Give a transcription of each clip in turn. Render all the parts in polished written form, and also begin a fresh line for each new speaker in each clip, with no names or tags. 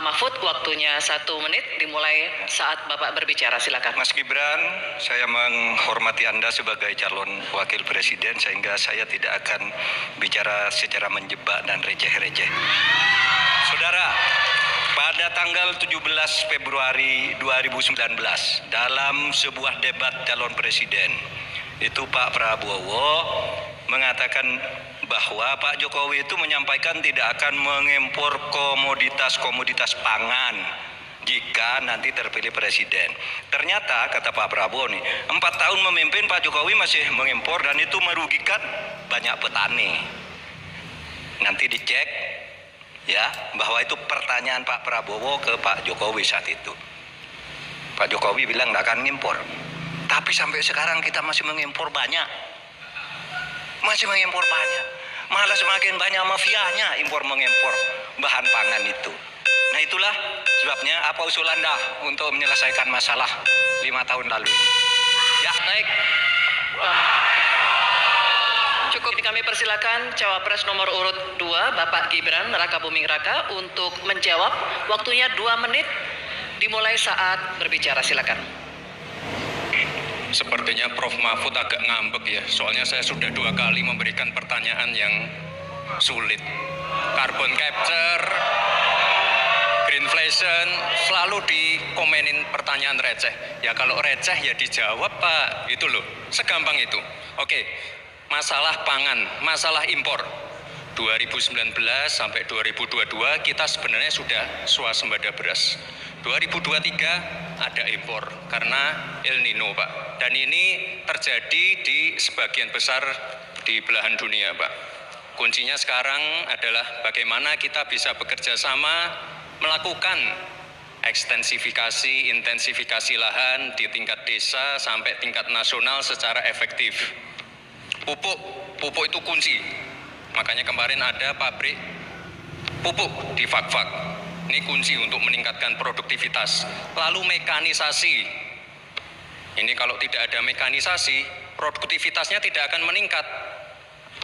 Bapak Mahfud, waktunya 1 menit dimulai saat Bapak berbicara. Silakan.
Mas Gibran, saya menghormati Anda sebagai calon wakil presiden sehingga saya tidak akan bicara secara menjebak dan receh-receh. Saudara, pada tanggal 17 Februari 2019 dalam sebuah debat calon presiden, itu Pak Prabowo mengatakan bahwa Pak Jokowi itu menyampaikan tidak akan mengimpor komoditas-komoditas pangan jika nanti terpilih presiden. Ternyata kata Pak Prabowo nih, 4 tahun memimpin Pak Jokowi masih mengimpor dan itu merugikan banyak petani. Nanti dicek ya bahwa itu pertanyaan Pak Prabowo ke Pak Jokowi saat itu. Pak Jokowi bilang nggak akan ngimpor. Tapi sampai sekarang kita masih mengimpor banyak. Masih mengimpor banyak. Malah semakin banyak mafianya impor mengimpor bahan pangan itu. Nah itulah sebabnya apa usul Anda untuk menyelesaikan masalah 5 tahun lalu ini.
Ya, baik. Cukup kami persilakan Cawapres nomor urut 2 Bapak Gibran Rakabuming Raka untuk menjawab. Waktunya 2 menit dimulai saat berbicara. Silakan.
Sepertinya Prof. Mahfud agak ngambek ya, soalnya saya sudah 2 kali memberikan pertanyaan yang sulit. Carbon capture, greenflation, selalu dikomenin pertanyaan receh. Ya kalau receh ya dijawab Pak, gitu loh, segampang itu. Oke, masalah pangan, masalah impor. 2019 sampai 2022 kita sebenarnya sudah swasembada beras. 2023 ada impor karena El Nino Pak. Dan ini terjadi di sebagian besar di belahan dunia Pak. Kuncinya sekarang adalah bagaimana kita bisa bekerja sama melakukan ekstensifikasi, intensifikasi lahan di tingkat desa sampai tingkat nasional secara efektif. Pupuk itu kunci. Makanya kemarin ada pabrik pupuk di Fak-Fak. Ini kunci untuk meningkatkan produktivitas. Lalu mekanisasi. Ini kalau tidak ada mekanisasi, produktivitasnya tidak akan meningkat.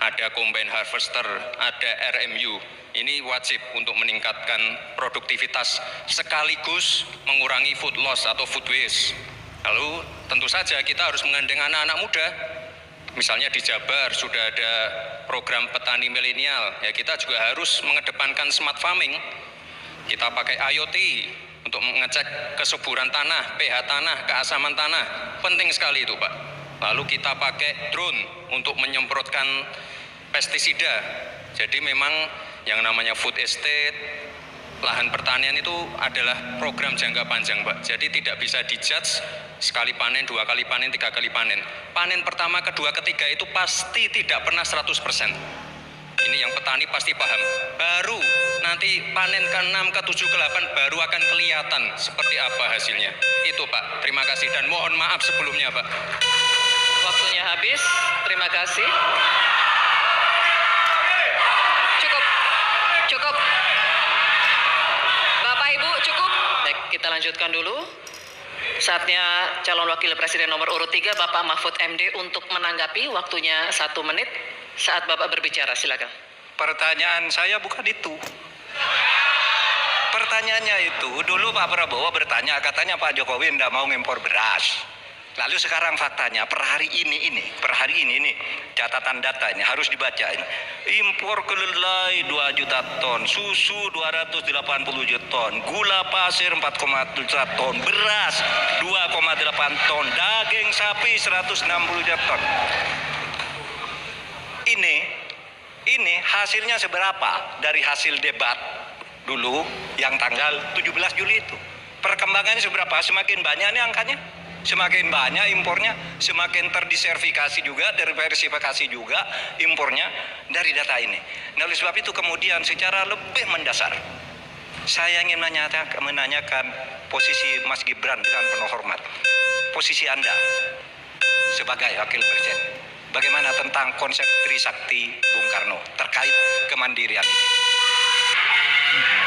Ada combine harvester, ada RMU. Ini wajib untuk meningkatkan produktivitas sekaligus mengurangi food loss atau food waste. Lalu tentu saja kita harus menggandeng anak-anak muda. Misalnya di Jabar sudah ada program petani milenial, ya kita juga harus mengedepankan smart farming. Kita pakai IoT untuk mengecek kesuburan tanah, pH tanah, keasaman tanah, penting sekali itu Pak. Lalu kita pakai drone untuk menyemprotkan pestisida. Jadi memang yang namanya food estate, lahan pertanian itu adalah program jangka panjang Pak. Jadi tidak bisa dijudge sekali panen, 2 kali panen, 3 kali panen. Panen pertama, kedua, ketiga itu pasti tidak pernah 100%. Ini yang petani pasti paham. Baru nanti panen ke-6, ke-7, ke-8 baru akan kelihatan seperti apa hasilnya. Itu Pak, terima kasih dan mohon maaf sebelumnya Pak.
Waktunya habis, terima kasih. Cukup. Bapak Ibu cukup. Baik, kita lanjutkan dulu. Saatnya calon wakil presiden nomor urut 3 Bapak Mahfud MD untuk menanggapi. Waktunya 1 menit saat Bapak berbicara. Silakan.
Pertanyaan saya bukan itu. Pertanyaannya itu dulu Pak Prabowo bertanya, katanya Pak Jokowi tidak mau ngimpor beras. Lalu sekarang faktanya per hari ini catatan data ini harus dibaca ini. Impor kedelai 2 juta ton, susu 280 juta ton, gula pasir 4,7 ton, beras 2,8 ton, daging sapi 160 juta ton. Ini hasilnya seberapa dari hasil debat dulu yang tanggal 17 Juli itu. Perkembangannya seberapa? Semakin banyak nih angkanya. Semakin banyak impornya, semakin terdiversifikasi juga, diversifikasi juga impornya dari data ini. Nah, oleh sebab itu kemudian secara lebih mendasar, saya ingin menanyakan posisi Mas Gibran dengan penuh hormat. Posisi Anda sebagai wakil presiden, bagaimana tentang konsep Trisakti Bung Karno terkait kemandirian ini?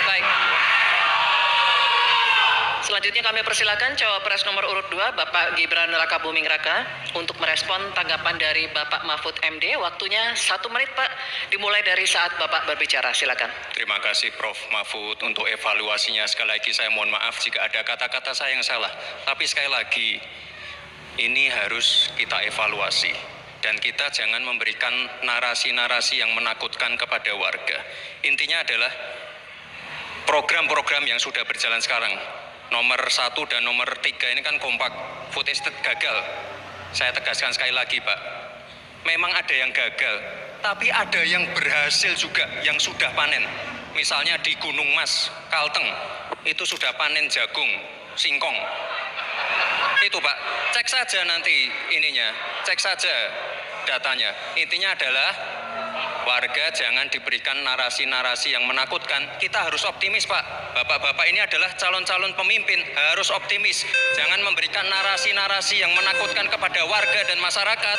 Baik. Selanjutnya kami persilakan Cawapres nomor urut 2 Bapak Gibran Rakabuming Raka untuk merespon tanggapan dari Bapak Mahfud MD. Waktunya 1 menit Pak, dimulai dari saat Bapak berbicara. Silakan.
Terima kasih Prof. Mahfud untuk evaluasinya. Sekali lagi saya mohon maaf jika ada kata-kata saya yang salah. Tapi sekali lagi, ini harus kita evaluasi. Dan kita jangan memberikan narasi-narasi yang menakutkan kepada warga. Intinya adalah program-program yang sudah berjalan sekarang. Nomor 1 dan nomor 3 ini kan kompak, food estate gagal. Saya tegaskan sekali lagi Pak, memang ada yang gagal, tapi ada yang berhasil juga, yang sudah panen. Misalnya di Gunung Mas, Kalteng, itu sudah panen jagung, singkong. Itu Pak, cek saja nanti ininya, cek saja datanya. Intinya adalah warga jangan diberikan narasi-narasi yang menakutkan. Kita harus optimis Pak. Bapak-bapak ini adalah calon-calon pemimpin, harus optimis. Jangan memberikan narasi-narasi yang menakutkan kepada warga dan masyarakat.